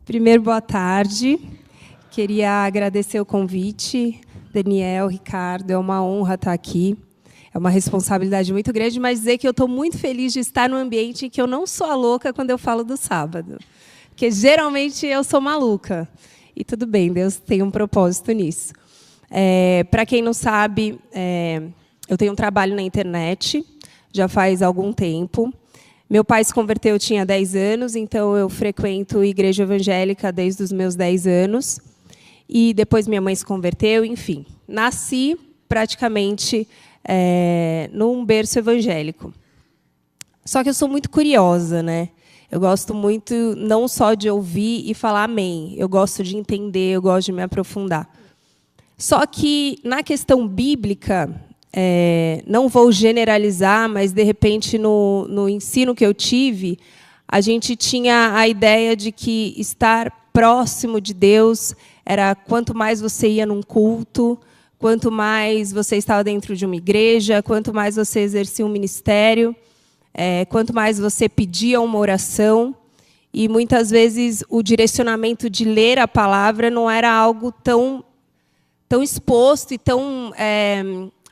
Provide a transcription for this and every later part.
Primeiro, boa tarde. Queria agradecer o convite, Daniel, Ricardo, é uma honra estar aqui. É uma responsabilidade muito grande, mas dizer que eu estou muito feliz de estar num ambiente em que eu não sou a louca quando eu falo do sábado. Porque, geralmente, eu sou maluca. E tudo bem, Deus tem um propósito nisso. Para quem não sabe, eu tenho um trabalho na internet, já faz algum tempo. Meu pai se converteu, eu tinha 10 anos, então eu frequento igreja evangélica desde os meus 10 anos. E depois minha mãe se converteu, enfim. Nasci praticamente num berço evangélico. Só que eu sou muito curiosa, né? Eu gosto muito não só de ouvir e falar amém. Eu gosto de entender, eu gosto de me aprofundar. Só que, na questão bíblica, não vou generalizar, mas, de repente, no ensino que eu tive, a gente tinha a ideia de que estar próximo de Deus era quanto mais você ia num culto, quanto mais você estava dentro de uma igreja, quanto mais você exercia um ministério, quanto mais você pedia uma oração. E, muitas vezes, o direcionamento de ler a palavra não era algo tão exposto e tão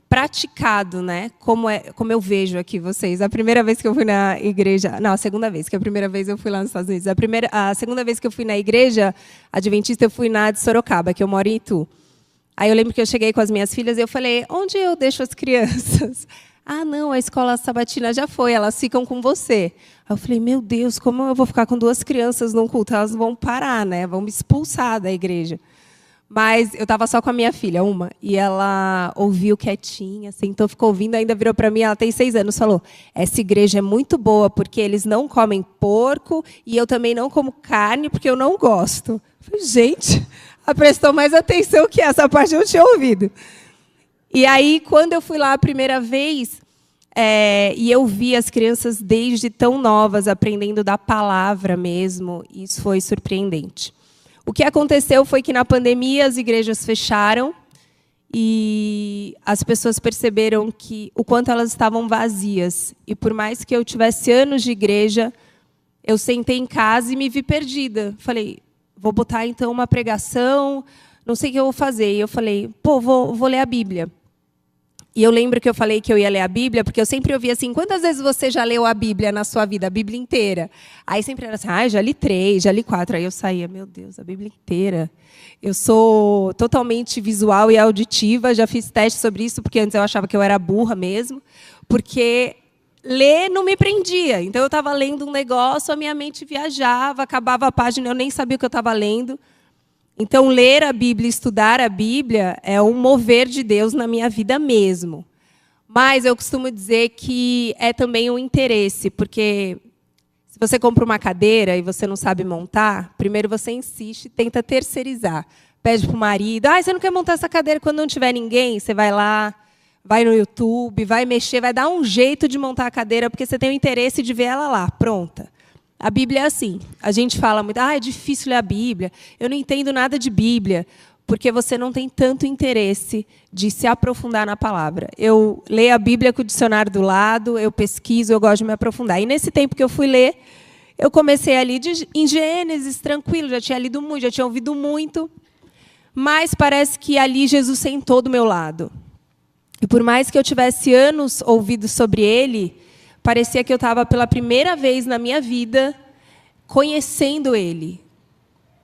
praticado, né? Como eu vejo aqui vocês. A primeira vez que eu fui na igreja... Não, a segunda vez, que a primeira vez eu fui lá nos Estados Unidos. A segunda vez que eu fui na igreja adventista, eu fui na de Sorocaba, que eu moro em Itu. Aí eu lembro que eu cheguei com as minhas filhas e eu falei, onde eu deixo as crianças? Ah, não, a escola sabatina já foi, elas ficam com você. Aí eu falei, meu Deus, como eu vou ficar com 2 crianças num culto? Elas vão parar, né? Vão me expulsar da igreja. Mas eu estava só com a minha filha, uma, e ela ouviu quietinha, sentou, ficou ouvindo, ainda virou para mim, ela tem 6 anos, falou, essa igreja é muito boa, porque eles não comem porco, e eu também não como carne, porque eu não gosto. Eu falei, gente, ela prestou mais atenção que essa parte eu não tinha ouvido. E aí, quando eu fui lá a primeira vez, e eu vi as crianças desde tão novas, aprendendo da palavra mesmo, isso foi surpreendente. O que aconteceu foi que, na pandemia, as igrejas fecharam e as pessoas perceberam o quanto elas estavam vazias. E, por mais que eu tivesse anos de igreja, eu sentei em casa e me vi perdida. Falei, vou botar, então, uma pregação, não sei o que eu vou fazer. E eu falei, vou ler a Bíblia. E eu lembro que eu falei que eu ia ler a Bíblia, porque eu sempre ouvia assim, quantas vezes você já leu a Bíblia na sua vida, a Bíblia inteira? Aí sempre era assim, já li 3, já li 4. Aí eu saía, meu Deus, a Bíblia inteira. Eu sou totalmente visual e auditiva, já fiz teste sobre isso, porque antes eu achava que eu era burra mesmo, porque ler não me prendia. Então eu estava lendo um negócio, a minha mente viajava, acabava a página, eu nem sabia o que eu estava lendo. Então, ler a Bíblia, estudar a Bíblia, é um mover de Deus na minha vida mesmo. Mas eu costumo dizer que é também um interesse, porque se você compra uma cadeira e você não sabe montar, primeiro você insiste, tenta terceirizar. Pede para o marido, você não quer montar essa cadeira quando não tiver ninguém? Você vai lá, vai no YouTube, vai mexer, vai dar um jeito de montar a cadeira, porque você tem o interesse de ver ela lá, pronta. A Bíblia é assim. A gente fala muito, é difícil ler a Bíblia, eu não entendo nada de Bíblia, porque você não tem tanto interesse de se aprofundar na palavra. Eu leio a Bíblia com o dicionário do lado, eu pesquiso, eu gosto de me aprofundar. E, nesse tempo que eu fui ler, eu comecei ali em Gênesis, tranquilo, já tinha lido muito, já tinha ouvido muito, mas parece que ali Jesus sentou do meu lado. E, por mais que eu tivesse anos ouvido sobre ele, parecia que eu estava, pela primeira vez na minha vida, conhecendo ele.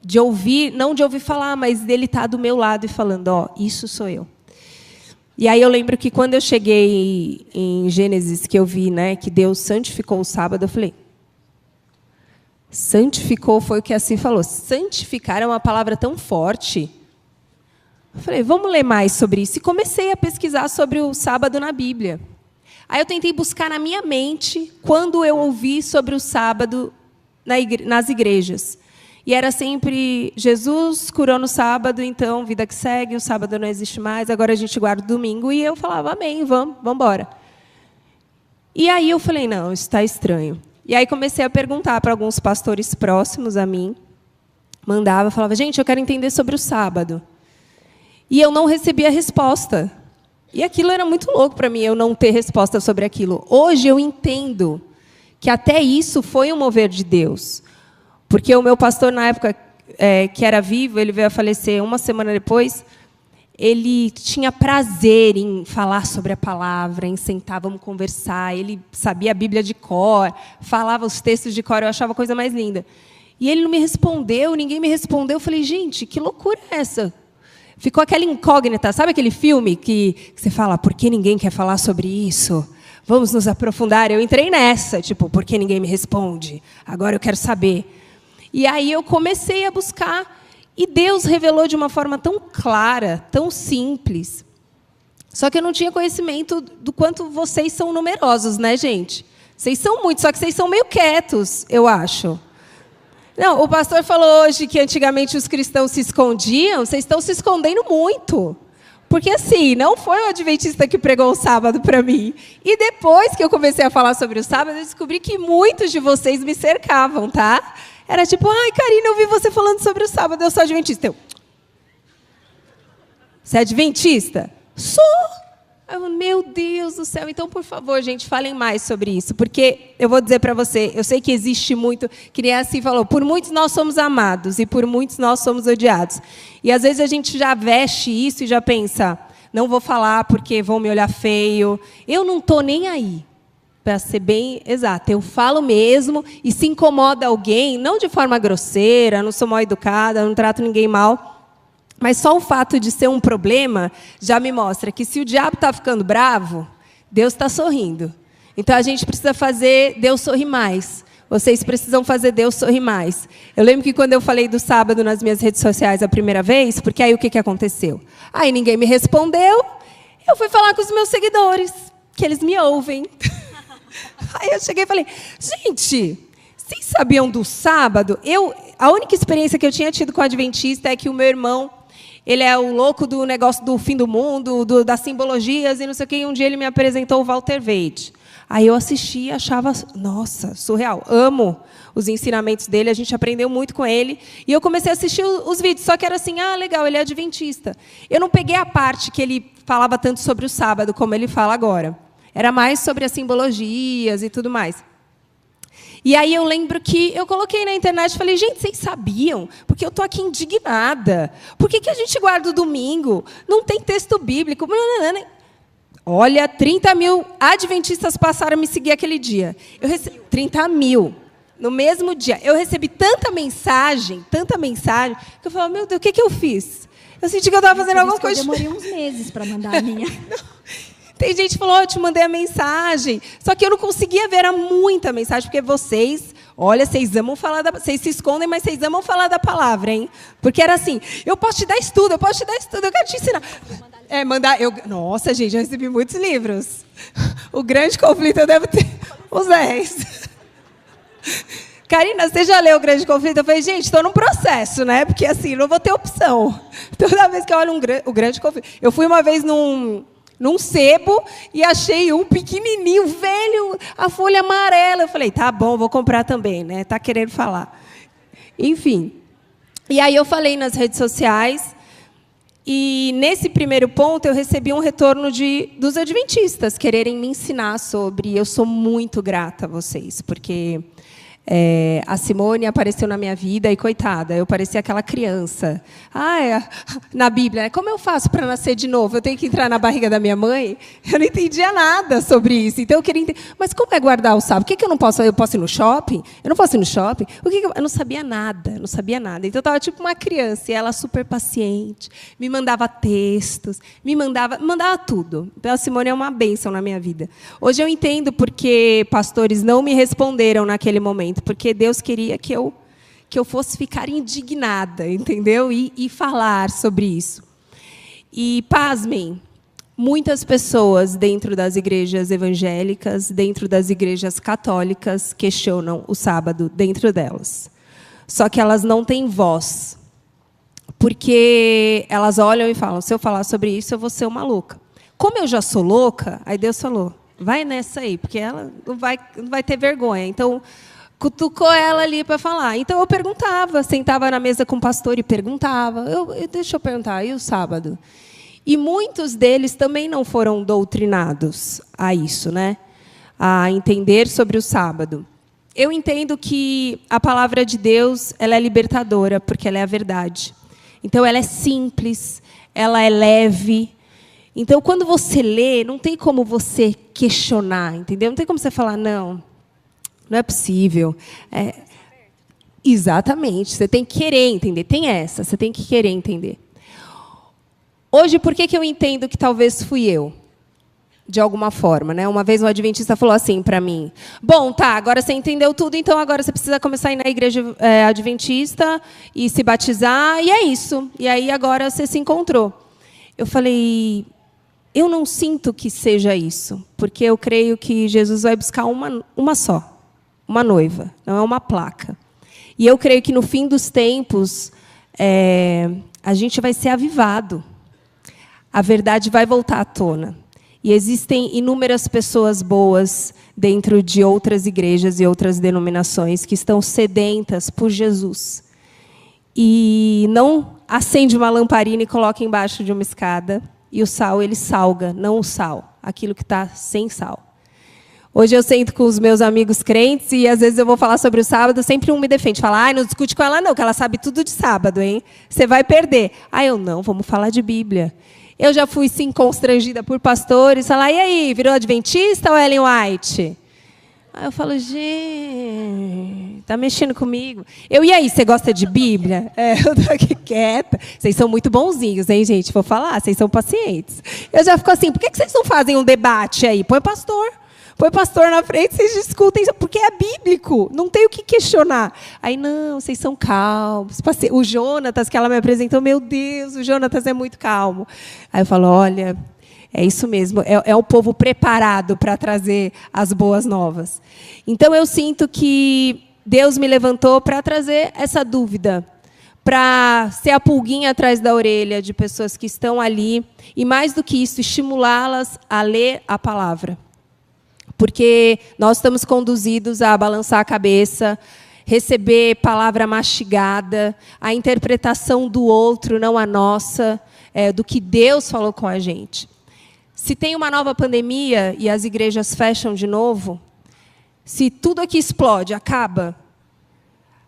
De ouvir, não de ouvir falar, mas dele estar do meu lado e falando, isso sou eu. E aí eu lembro que, quando eu cheguei em Gênesis, que eu vi, né, que Deus santificou o sábado, eu falei, santificou foi o que assim falou. Santificar é uma palavra tão forte. Eu falei, vamos ler mais sobre isso. E comecei a pesquisar sobre o sábado na Bíblia. Aí eu tentei buscar na minha mente quando eu ouvi sobre o sábado nas igrejas. E era sempre, Jesus curou no sábado, então, vida que segue, o sábado não existe mais, agora a gente guarda o domingo. E eu falava, amém, vamos embora. E aí eu falei, não, isso está estranho. E aí comecei a perguntar para alguns pastores próximos a mim. Falava, gente, eu quero entender sobre o sábado. E eu não recebia resposta. E aquilo era muito louco para mim, eu não ter resposta sobre aquilo. Hoje eu entendo que até isso foi um mover de Deus. Porque o meu pastor, na época, que era vivo, ele veio a falecer uma semana depois, ele tinha prazer em falar sobre a palavra, em sentar, vamos conversar. Ele sabia a Bíblia de cor, falava os textos de cor, eu achava a coisa mais linda. E ele não me respondeu, ninguém me respondeu. Eu falei, gente, que loucura é essa? Ficou aquela incógnita, sabe aquele filme que você fala, por que ninguém quer falar sobre isso? Vamos nos aprofundar. Eu entrei nessa, tipo, por que ninguém me responde? Agora eu quero saber. E aí eu comecei a buscar, e Deus revelou de uma forma tão clara, tão simples. Só que eu não tinha conhecimento do quanto vocês são numerosos, né, gente? Vocês são muitos, só que vocês são meio quietos, eu acho. Não, o pastor falou hoje que antigamente os cristãos se escondiam, vocês estão se escondendo muito. Porque, assim, não foi o adventista que pregou o sábado para mim. E depois que eu comecei a falar sobre o sábado, eu descobri que muitos de vocês me cercavam, tá? Era tipo, ai, Karina, eu vi você falando sobre o sábado, eu sou adventista. Você é adventista? Sou! Meu Deus do céu. Então, por favor, gente, falem mais sobre isso. Porque eu vou dizer para você, eu sei que existe muito, que nem assim falou, por muitos nós somos amados e por muitos nós somos odiados. E às vezes a gente já veste isso e já pensa, não vou falar porque vão me olhar feio. Eu não estou nem aí. Para ser bem exata, eu falo mesmo, e se incomoda alguém, não de forma grosseira, não sou mal educada, não trato ninguém mal, mas só o fato de ser um problema já me mostra que se o diabo está ficando bravo, Deus está sorrindo. Então a gente precisa fazer Deus sorrir mais. Vocês precisam fazer Deus sorrir mais. Eu lembro que quando eu falei do sábado nas minhas redes sociais a primeira vez, porque aí o que aconteceu? Aí ninguém me respondeu, eu fui falar com os meus seguidores, que eles me ouvem. Aí eu cheguei e falei, gente, vocês sabiam do sábado? A única experiência que eu tinha tido com o adventista é que o meu irmão, ele é o louco do negócio do fim do mundo, das simbologias e não sei o quê, e um dia ele me apresentou o Walter Weide. Aí eu assisti e achava, nossa, surreal. Amo os ensinamentos dele, a gente aprendeu muito com ele. E eu comecei a assistir os vídeos, só que era assim, legal, ele é adventista. Eu não peguei a parte que ele falava tanto sobre o sábado, como ele fala agora. Era mais sobre as simbologias e tudo mais. E aí eu lembro que eu coloquei na internet e falei, gente, vocês sabiam? Porque eu estou aqui indignada. Por que a gente guarda o domingo? Não tem texto bíblico. Olha, 30 mil adventistas passaram a me seguir aquele dia. 30 mil. No mesmo dia. Eu recebi tanta mensagem, que eu falei, meu Deus, o que eu fiz? Eu senti que eu estava fazendo alguma coisa. Eu demorei uns meses para mandar a minha. Tem gente que falou, eu te mandei a mensagem. Só que eu não conseguia ver, era muita mensagem, porque vocês, olha, vocês amam falar vocês se escondem, mas vocês amam falar da palavra, hein? Porque era assim, eu posso te dar estudo, eu quero te ensinar. Nossa, gente, eu recebi muitos livros. O grande conflito eu devo ter uns 10. Karina, você já leu o Grande Conflito? Eu falei, gente, estou num processo, né? Porque assim, não vou ter opção. Toda vez que eu olho o Grande Conflito. Eu fui uma vez num sebo e achei um pequenininho, velho, a folha amarela. Eu falei, tá bom, vou comprar também, né? Tá querendo falar. Enfim. E aí eu falei nas redes sociais, e nesse primeiro ponto eu recebi um retorno dos adventistas quererem me ensinar sobre. Eu sou muito grata a vocês, porque a Simone apareceu na minha vida e, coitada, eu parecia aquela criança. Na Bíblia, como eu faço para nascer de novo? Eu tenho que entrar na barriga da minha mãe? Eu não entendia nada sobre isso. Então, eu queria entender. Mas como é guardar o sábado? O que eu não posso? Eu posso ir no shopping? Eu não posso ir no shopping? Eu não sabia nada, não sabia nada. Então, eu estava tipo uma criança, e ela super paciente, me mandava textos, me mandava tudo. Então, a Simone é uma bênção na minha vida. Hoje eu entendo porque pastores não me responderam naquele momento, porque Deus queria que eu fosse ficar indignada, entendeu? E falar sobre isso. E, pasmem, muitas pessoas dentro das igrejas evangélicas, dentro das igrejas católicas, questionam o sábado dentro delas. Só que elas não têm voz, porque elas olham e falam, se eu falar sobre isso, eu vou ser uma louca. Como eu já sou louca, aí Deus falou, vai nessa aí, porque ela não vai ter vergonha. Então, cutucou ela ali para falar. Então, eu perguntava, sentava na mesa com o pastor e perguntava. Deixa eu perguntar, e o sábado? E muitos deles também não foram doutrinados a isso, né? A entender sobre o sábado. eu entendo que a palavra de Deus ela é libertadora, porque ela é a verdade. Então, ela é simples, ela é leve. Então, quando você lê, não tem como você questionar, entendeu? Não tem como você falar, não é possível. Exatamente, você tem que querer entender. Tem essa, você tem que querer entender. Hoje, por que eu entendo que talvez fui eu? De alguma forma, né? Uma vez um adventista falou assim para mim: bom, tá, agora você entendeu tudo, então agora você precisa começar a ir na igreja adventista e se batizar, e é isso. E aí agora você se encontrou. Eu falei: eu não sinto que seja isso, porque eu creio que Jesus vai buscar uma só, uma noiva, não é uma placa. E eu creio que no fim dos tempos a gente vai ser avivado. A verdade vai voltar à tona. E existem inúmeras pessoas boas dentro de outras igrejas e outras denominações que estão sedentas por Jesus. E não acende uma lamparina e coloca embaixo de uma escada. E o sal, ele salga, não o sal, aquilo que está sem sal. Hoje eu sento com os meus amigos crentes e, às vezes, eu vou falar sobre o sábado, sempre um me defende. Fala, não discute com ela não, que ela sabe tudo de sábado, hein? Você vai perder. Eu não, vamos falar de Bíblia. Eu já fui, sim, constrangida por pastores. Falar, e aí, virou adventista ou Ellen White? Aí eu falo, gente, está mexendo comigo. E aí, você gosta de Bíblia? Eu estou aqui quieta. Vocês são muito bonzinhos, hein, gente? Vou falar, vocês são pacientes. Eu já fico assim, por que vocês não fazem um debate aí? Põe pastor na frente, vocês discutem, porque é bíblico, não tem o que questionar. Aí, não, vocês são calmos. O Jonatas, que ela me apresentou, meu Deus, o Jonatas é muito calmo. Aí eu falo, olha, é isso mesmo, é o povo preparado para trazer as boas novas. Então, eu sinto que Deus me levantou para trazer essa dúvida, para ser a pulguinha atrás da orelha de pessoas que estão ali, e mais do que isso, estimulá-las a ler a palavra. Porque nós estamos conduzidos a balançar a cabeça, receber palavra mastigada, a interpretação do outro, não a nossa, do que Deus falou com a gente. Se tem uma nova pandemia e as igrejas fecham de novo, se tudo aqui explode, acaba,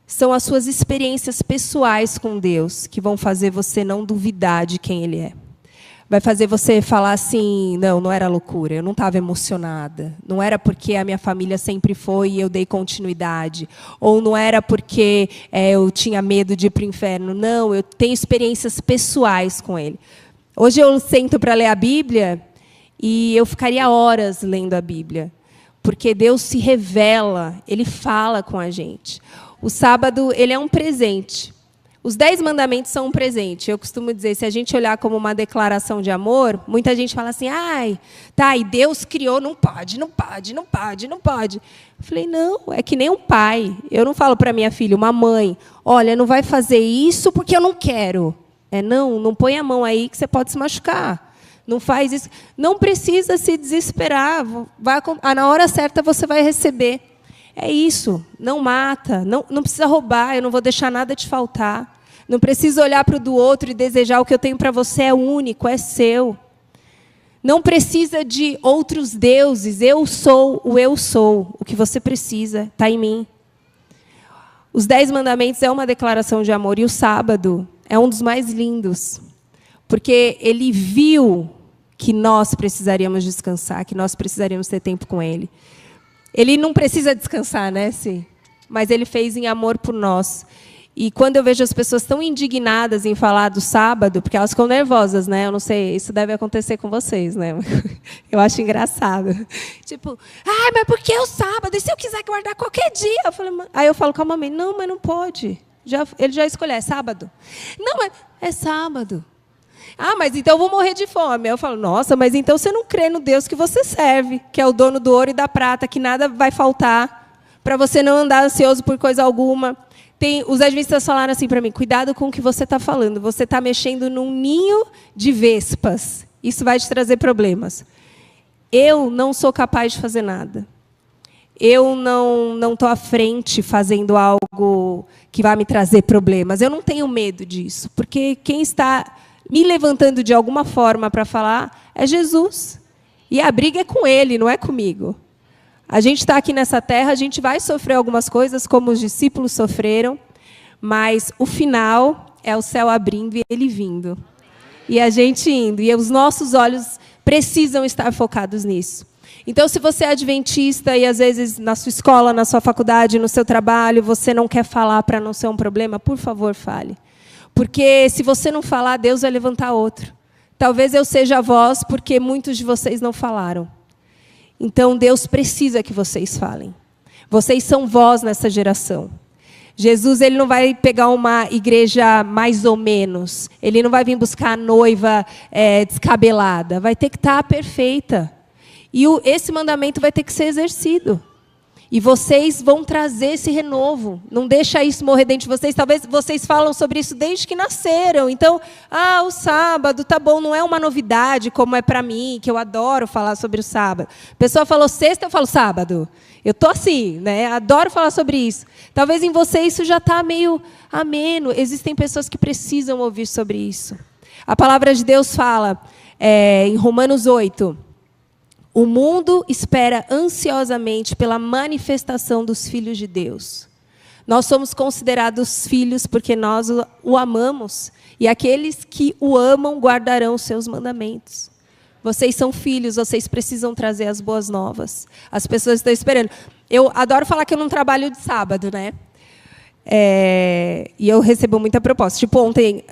são as suas experiências pessoais com Deus que vão fazer você não duvidar de quem Ele é. Vai fazer você falar assim, não era loucura, eu não estava emocionada. Não era porque a minha família sempre foi e eu dei continuidade. Ou não era porque eu tinha medo de ir para o inferno. Não, eu tenho experiências pessoais com Ele. Hoje eu sento para ler a Bíblia e eu ficaria horas lendo a Bíblia. Porque Deus se revela, Ele fala com a gente. O sábado, ele é um presente. Os 10 mandamentos são um presente. Eu costumo dizer, se a gente olhar como uma declaração de amor, muita gente fala assim, e Deus criou, não pode. Eu falei, não, é que nem um pai. Eu não falo para minha filha, uma mãe, olha, não vai fazer isso porque eu não quero. Não põe a mão aí que você pode se machucar. Não faz isso. Não precisa se desesperar. Na hora certa você vai receber. É isso, não mata, não precisa roubar, eu não vou deixar nada te faltar. Não precisa olhar para o do outro e desejar o que eu tenho para você é único, é seu. Não precisa de outros deuses, eu sou. O que você precisa está em mim. Os 10 mandamentos é uma declaração de amor e o sábado é um dos mais lindos, porque ele viu que nós precisaríamos descansar, que nós precisaríamos ter tempo com ele. Ele não precisa descansar, né, sim? Mas ele fez em amor por nós. E quando eu vejo as pessoas tão indignadas em falar do sábado, porque elas ficam nervosas, né? Eu não sei, isso deve acontecer com vocês, né? Eu acho engraçado. Tipo, mas por que o sábado? E se eu quiser guardar qualquer dia? Aí eu falo com a mamãe, não, mas não pode. Ele já escolheu, é sábado? Não, mas é sábado. Mas então eu vou morrer de fome. Eu falo, nossa, mas então você não crê no Deus que você serve, que é o dono do ouro e da prata, que nada vai faltar, para você não andar ansioso por coisa alguma. Os adventistas falaram assim para mim, cuidado com o que você está falando, você está mexendo num ninho de vespas, isso vai te trazer problemas. Eu não sou capaz de fazer nada. Eu não estou à frente fazendo algo que vai me trazer problemas. Eu não tenho medo disso, porque quem está me levantando de alguma forma para falar é Jesus. E a briga é com Ele, não é comigo. A gente está aqui nessa terra, a gente vai sofrer algumas coisas, como os discípulos sofreram, mas o final é o céu abrindo e ele vindo. E a gente indo. E os nossos olhos precisam estar focados nisso. Então, se você é adventista e, às vezes, na sua escola, na sua faculdade, no seu trabalho, você não quer falar para não ser um problema, por favor, fale. Porque, se você não falar, Deus vai levantar outro. Talvez eu seja a voz, porque muitos de vocês não falaram. Então, Deus precisa que vocês falem. Vocês são voz nessa geração. Jesus, ele não vai pegar uma igreja mais ou menos. Ele não vai vir buscar a noiva descabelada. Vai ter que estar perfeita. E esse mandamento vai ter que ser exercido. E vocês vão trazer esse renovo. Não deixa isso morrer dentro de vocês. Talvez vocês falam sobre isso desde que nasceram. Então, o sábado, tá bom, não é uma novidade como é para mim, que eu adoro falar sobre o sábado. A pessoa falou sexta, eu falo sábado. Eu estou assim, né? Adoro falar sobre isso. Talvez em você isso já está meio ameno. Existem pessoas que precisam ouvir sobre isso. A palavra de Deus fala, em Romanos 8... O mundo espera ansiosamente pela manifestação dos filhos de Deus. Nós somos considerados filhos porque nós o amamos. E aqueles que o amam guardarão os seus mandamentos. Vocês são filhos, vocês precisam trazer as boas novas. As pessoas estão esperando. Eu adoro falar que eu não trabalho de sábado, né? E eu recebo muita proposta. Tipo, ontem,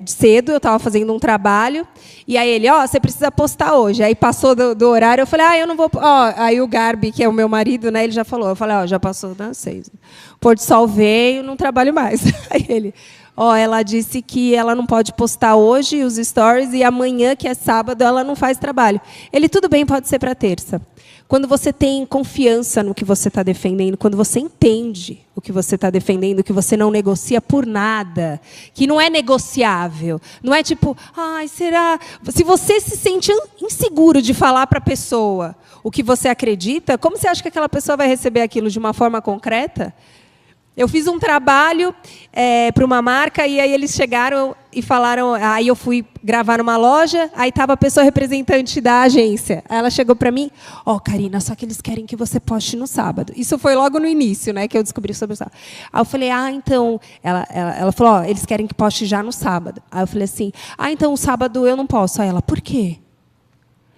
cedo, eu estava fazendo um trabalho, e aí ele, você precisa postar hoje. Aí passou do horário, eu falei, eu não vou... Aí o Garbi, que é o meu marido, né, ele já falou. Eu falei, já passou das 6. Pôr do sol veio, não trabalho mais. Aí ele, ela disse que ela não pode postar hoje os stories, e amanhã, que é sábado, ela não faz trabalho. Ele, tudo bem, pode ser para terça. Quando você tem confiança no que você está defendendo, quando você entende o que você está defendendo, que você não negocia por nada, que não é negociável, não é tipo, será? Se você se sente inseguro de falar para a pessoa o que você acredita, como você acha que aquela pessoa vai receber aquilo de uma forma concreta? Eu fiz um trabalho para uma marca, e aí eles chegaram e falaram... Aí eu fui gravar numa loja, aí estava a pessoa representante da agência. Aí ela chegou para mim, Karina, só que eles querem que você poste no sábado. Isso foi logo no início, né, que eu descobri sobre o sábado. Aí eu falei, então... Ela falou, eles querem que poste já no sábado. Aí eu falei assim, então o sábado eu não posso. Aí ela, por quê?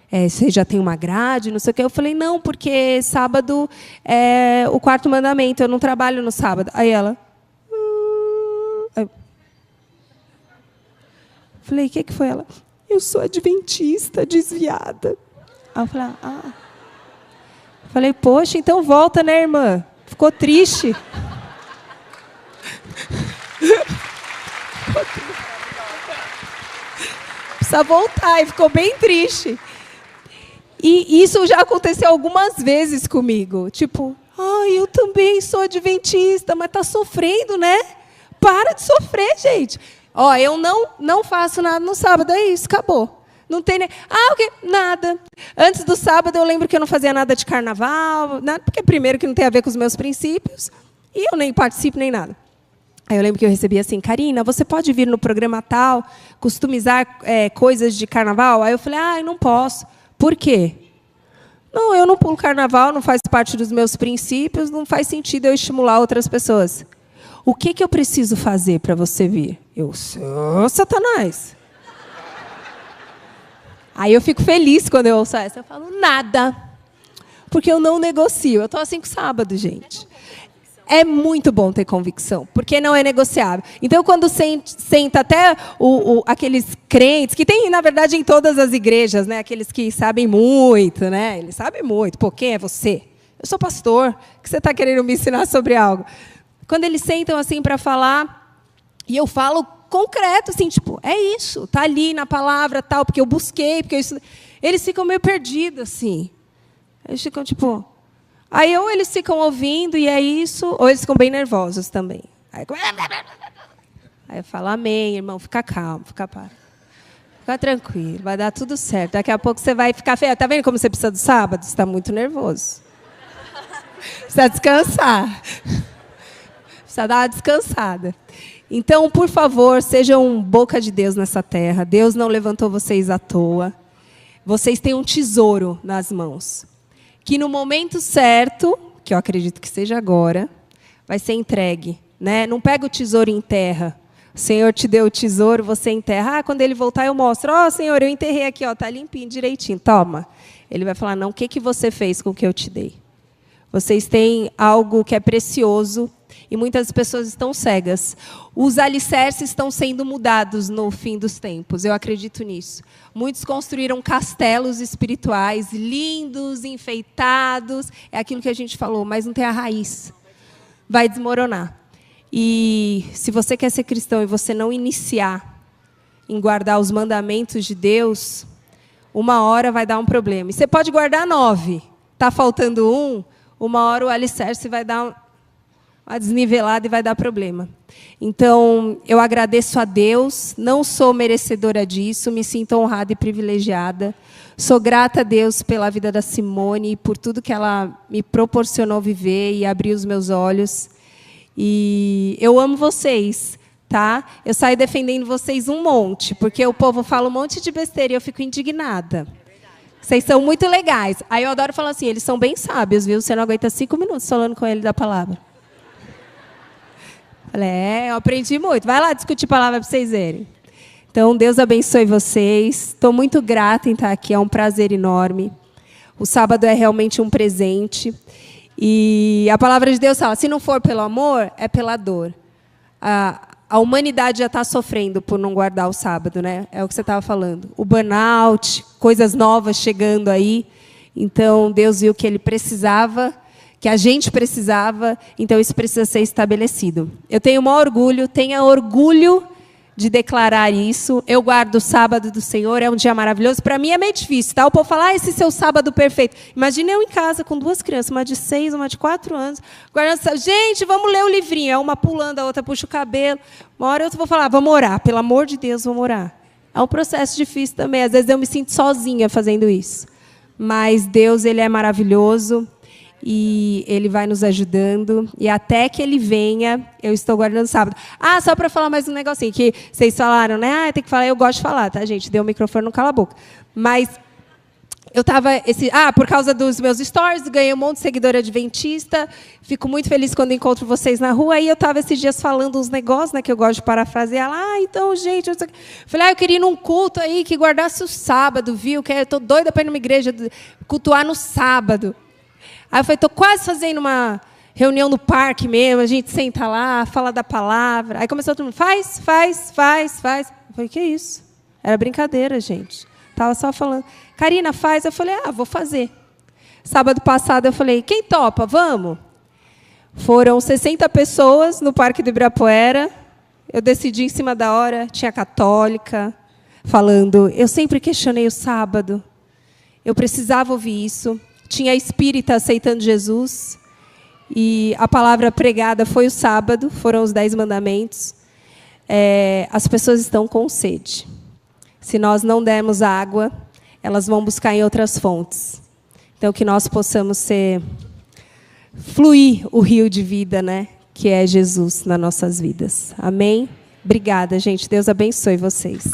Você já tem uma grade, não sei o quê. Eu falei, não, porque sábado é o 4º mandamento, eu não trabalho no sábado. Aí ela... Aí falei, o que foi ela? Eu sou adventista, desviada. Aí eu falei, Falei, poxa, então volta, né, irmã? Ficou triste. Precisa voltar, e ficou bem triste. E isso já aconteceu algumas vezes comigo. Tipo, eu também sou adventista, mas está sofrendo, né? Para de sofrer, gente. Eu não faço nada no sábado, é isso, acabou. Não tem... o quê? Nada. Antes do sábado, eu lembro que eu não fazia nada de carnaval, nada, porque primeiro que não tem a ver com os meus princípios, e eu nem participo nem nada. Aí eu lembro que eu recebi assim, Karina, você pode vir no programa tal, customizar coisas de carnaval? Aí eu falei, não posso. Por quê? Não, eu não pulo carnaval, não faz parte dos meus princípios, não faz sentido eu estimular outras pessoas. O que eu preciso fazer para você vir? Eu sou Satanás. Aí eu fico feliz quando eu ouço essa. Eu falo, nada. Porque eu não negocio. Eu estou assim com sábado, gente. É muito bom ter convicção, porque não é negociável. Então, quando senta até aqueles crentes, que tem, na verdade, em todas as igrejas, né? Aqueles que sabem muito, né? Eles sabem muito. Pô, quem é você? Eu sou pastor. O que você está querendo me ensinar sobre algo? Quando eles sentam assim para falar, e eu falo concreto, assim, tipo, é isso, está ali na palavra, tal, porque eu busquei, porque eu estudei. Eles ficam meio perdidos, assim. Eles ficam, tipo... Aí ou eles ficam ouvindo e é isso, ou eles ficam bem nervosos também. Aí eu falo, amém, irmão, fica calmo, fica tranquilo, vai dar tudo certo. Daqui a pouco você vai ficar feio. Tá vendo como você precisa do sábado? Você está muito nervoso. Precisa descansar. Precisa dar uma descansada. Então, por favor, sejam boca de Deus nessa terra. Deus não levantou vocês à toa. Vocês têm um tesouro nas mãos, que no momento certo, que eu acredito que seja agora, vai ser entregue. Né? Não pega o tesouro e enterra. O Senhor te deu o tesouro, você enterra. Quando ele voltar, eu mostro. Senhor, eu enterrei aqui, está limpinho, direitinho. Toma. Ele vai falar, não, o que você fez com o que eu te dei? Vocês têm algo que é precioso e muitas pessoas estão cegas. Os alicerces estão sendo mudados no fim dos tempos, eu acredito nisso. Muitos construíram castelos espirituais lindos, enfeitados, é aquilo que a gente falou, mas não tem a raiz. Vai desmoronar. E se você quer ser cristão e você não iniciar em guardar os mandamentos de Deus, uma hora vai dar um problema. E você pode guardar 9, está faltando 1, uma hora o alicerce vai dar uma desnivelada e vai dar problema. Então, eu agradeço a Deus, não sou merecedora disso, me sinto honrada e privilegiada. Sou grata a Deus pela vida da Simone e por tudo que ela me proporcionou viver e abrir os meus olhos. E eu amo vocês, tá? Eu saio defendendo vocês um monte, porque o povo fala um monte de besteira e eu fico indignada. Vocês são muito legais. Aí eu adoro falar assim, eles são bem sábios, viu? Você não aguenta 5 minutos falando com ele da palavra. Falei, eu aprendi muito. Vai lá discutir palavra para vocês verem. Então, Deus abençoe vocês. Estou muito grata em estar aqui, é um prazer enorme. O sábado é realmente um presente. E a palavra de Deus fala, se não for pelo amor, é pela dor. A humanidade já está sofrendo por não guardar o sábado, né? É o que você estava falando. O burnout, coisas novas chegando aí. Então, Deus viu que ele precisava, que a gente precisava, então isso precisa ser estabelecido. Eu tenho o maior orgulho, tenha orgulho de declarar isso. Eu guardo o sábado do Senhor, é um dia maravilhoso. Para mim é meio difícil, tá? O povo fala, esse seu sábado perfeito. Imagina eu em casa com 2 crianças, uma de 6, uma de 4 anos, guardando. Gente, vamos ler o livrinho. É uma pulando, a outra puxa o cabelo. Uma hora eu vou falar, vamos orar. Pelo amor de Deus, vamos orar. É um processo difícil também. Às vezes eu me sinto sozinha fazendo isso. Mas Deus, ele é maravilhoso. E ele vai nos ajudando. E até que ele venha, eu estou guardando sábado. Só para falar mais um negocinho, que vocês falaram, né? Tem que falar, eu gosto de falar, tá, gente? Deu o microfone, não cala a boca. Mas eu estava... por causa dos meus stories, ganhei um monte de seguidor adventista. Fico muito feliz quando encontro vocês na rua. Aí eu estava esses dias falando uns negócios, né, que eu gosto de parafrasear. Então, gente... Falei, eu queria ir num culto aí que guardasse o sábado, viu? Que eu estou doida para ir numa igreja cultuar no sábado. Aí eu falei, estou quase fazendo uma reunião no parque mesmo, a gente senta lá, fala da palavra. Aí começou todo mundo, faz. Eu falei, que isso? Era brincadeira, gente. Estava só falando, Karina, faz. Eu falei, vou fazer. Sábado passado eu falei, quem topa? Vamos? Foram 60 pessoas no Parque do Ibirapuera. Eu decidi em cima da hora, tinha católica, falando, eu sempre questionei o sábado. Eu precisava ouvir isso. Tinha espírita aceitando Jesus. E a palavra pregada foi o sábado, foram os 10 mandamentos. As pessoas estão com sede. Se nós não dermos água, elas vão buscar em outras fontes. Então, que nós possamos fluir o rio de vida, né? Que é Jesus nas nossas vidas. Amém? Obrigada, gente. Deus abençoe vocês.